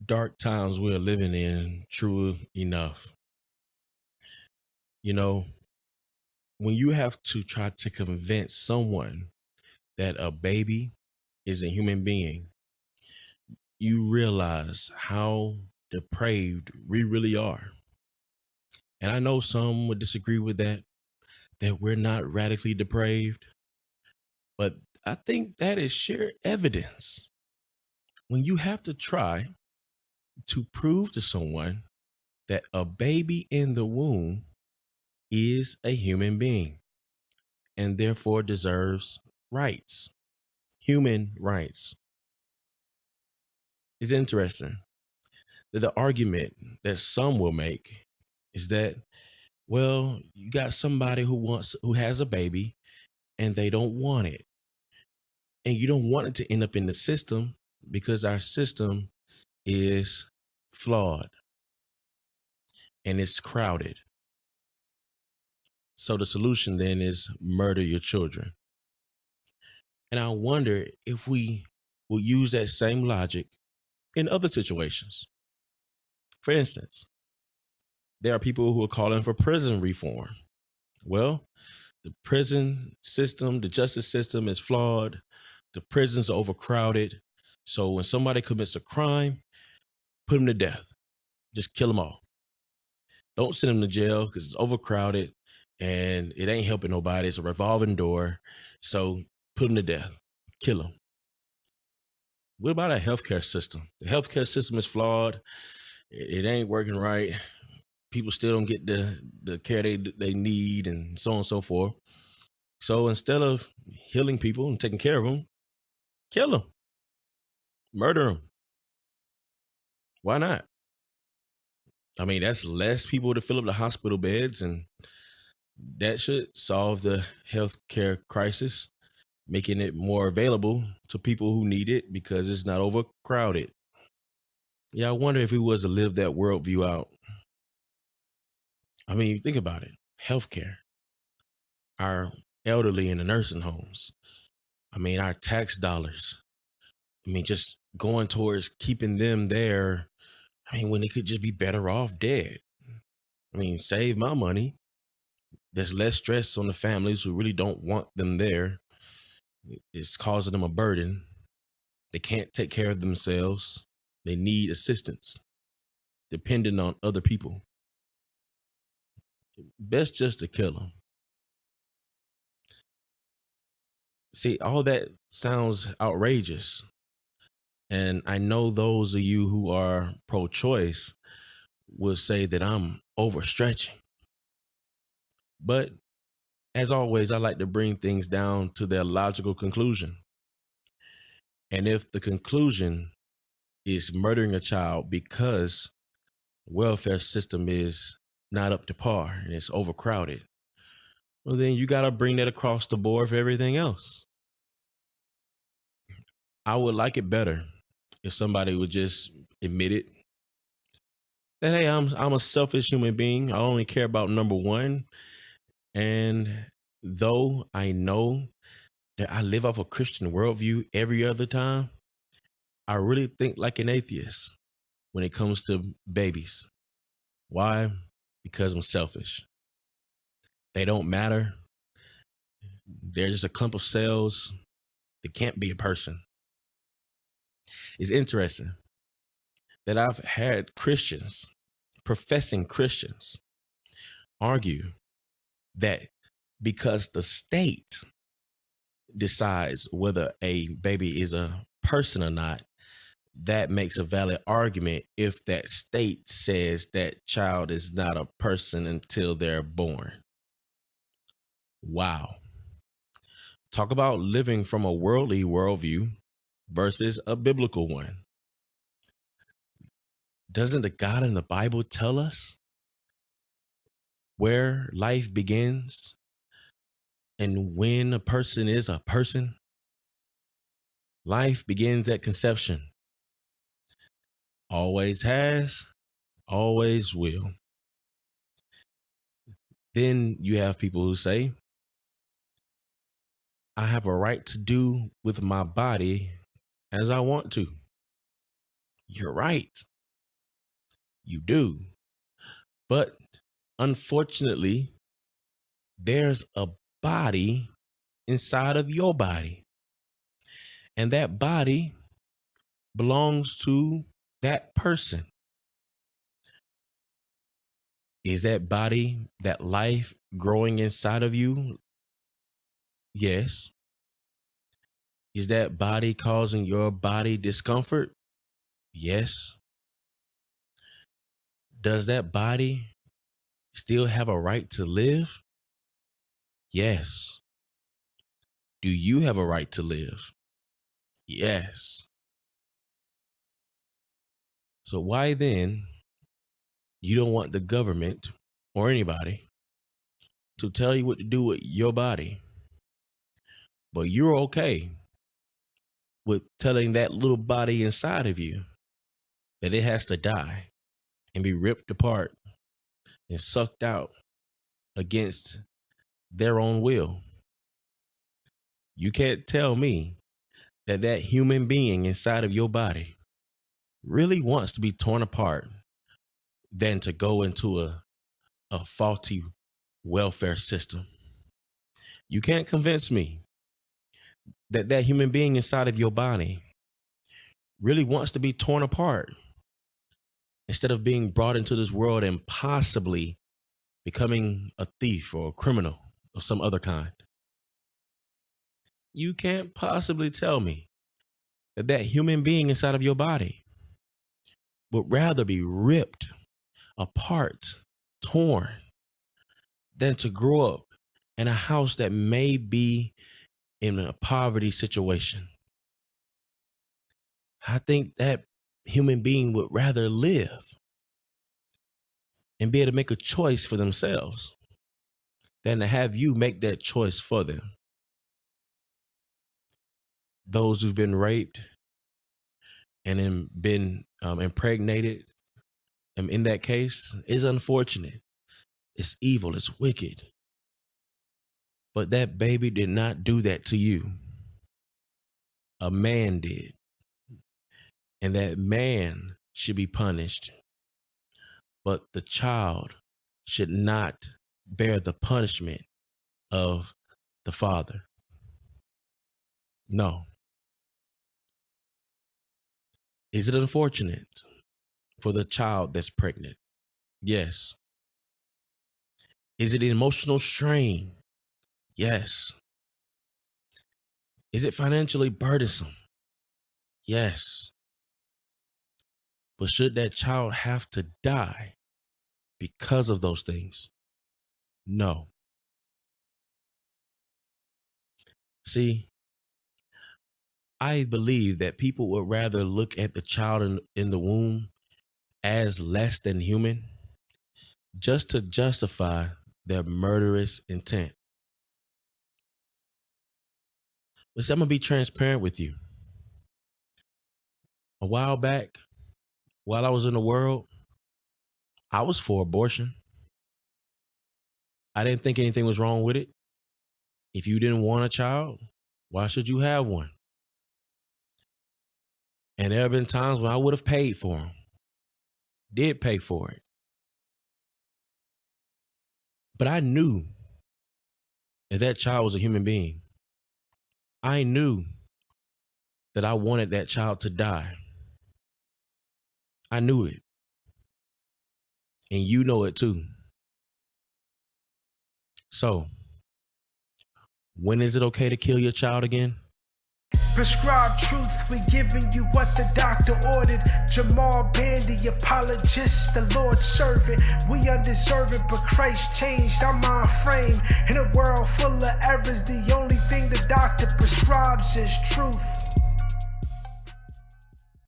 dark times we're living in, true enough. You know, when you have to try to convince someone that a baby is a human being, you realize how depraved we really are. And I know some would disagree with that we're not radically depraved, but I think that is sheer evidence. When you have to try to prove to someone that a baby in the womb is a human being and therefore deserves rights, human rights. It's interesting that the argument that some will make is that, well, you got somebody who has a baby and they don't want it. And you don't want it to end up in the system because our system is flawed and it's crowded. So the solution then is murder your children. And I wonder if we will use that same logic in other situations. For instance, there are people who are calling for prison reform. Well, the prison system, the justice system is flawed. The prisons are overcrowded. So when somebody commits a crime, put them to death. Just kill them all. Don't send them to jail because it's overcrowded and it ain't helping nobody. It's a revolving door. So put them to death. Kill them. What about our healthcare system? The healthcare system is flawed. It ain't working right. People still don't get the care they need and so on and so forth. So instead of healing people and taking care of them, kill them, murder them. Why not? I mean, that's less people to fill up the hospital beds, and that should solve the healthcare crisis, making it more available to people who need it because it's not overcrowded. Yeah, I wonder if we was to live that worldview out. I mean, think about it. Healthcare, our elderly in the nursing homes. I mean, our tax dollars. I mean, just going towards keeping them there. I mean, when they could just be better off dead. I mean, save my money. There's less stress on the families who really don't want them there. It's causing them a burden. They can't take care of themselves. They need assistance, depending on other people. Best just to kill them. See, all that sounds outrageous. And I know those of you who are pro choice will say that I'm overstretching. But as always, I like to bring things down to their logical conclusion. And if the conclusion is murdering a child because the welfare system is not up to par and it's overcrowded, well, then you got to bring that across the board for everything else. I would like it better if somebody would just admit it that, hey, I'm a selfish human being. I only care about number one. And though I know that I live off a Christian worldview every other time, I really think like an atheist when it comes to babies. Why? Because I'm selfish. They don't matter. They're just a clump of cells. They can't be a person. It's interesting that I've had Christians, professing Christians, argue that because the state decides whether a baby is a person or not, that makes a valid argument if that state says that child is not a person until they're born. Wow. Talk about living from a worldly worldview versus a biblical one. Doesn't the God in the Bible tell us where life begins and when a person is a person? Life begins at conception. Always has, always will. Then you have people who say, I have a right to do with my body as I want to. You're right. You do. But unfortunately, there's a body inside of your body. And that body belongs to that person. Is that body, that life growing inside of you? Yes. Is that body causing your body discomfort? Yes. Does that body still have a right to live? Yes. Do you have a right to live? Yes. So why then you don't want the government or anybody to tell you what to do with your body, but you're okay with telling that little body inside of you that it has to die and be ripped apart and sucked out against their own will? You can't tell me that that human being inside of your body really wants to be torn apart than to go into a faulty welfare system. You can't convince me that that human being inside of your body really wants to be torn apart instead of being brought into this world and possibly becoming a thief or a criminal of some other kind. You can't possibly tell me that that human being inside of your body would rather be ripped apart, torn, than to grow up in a house that may be in a poverty situation. I think that human being would rather live and be able to make a choice for themselves than to have you make that choice for them. Those who've been raped and then been impregnated, in that case, is unfortunate. It's evil. It's wicked. But that baby did not do that to you. A man did. And that man should be punished. But the child should not bear the punishment of the father. No. Is it unfortunate for the child that's pregnant? Yes. Is it an emotional strain? Yes. Is it financially burdensome? Yes. But should that child have to die because of those things? No. See, I believe that people would rather look at the child in the womb as less than human just to justify their murderous intent. But see, I'm going to be transparent with you. A while back, while I was in the world, I was for abortion. I didn't think anything was wrong with it. If you didn't want a child, why should you have one? And there have been times when I would have paid for them. Did pay for it. But I knew that that child was a human being. I knew that I wanted that child to die. I knew it. And you know it too. So, when is it okay to kill your child again? Prescribed truth, we giving you what the doctor ordered. Jamal Bandy, apologist, the Lord's servant. We undeserving, but Christ changed our mind frame.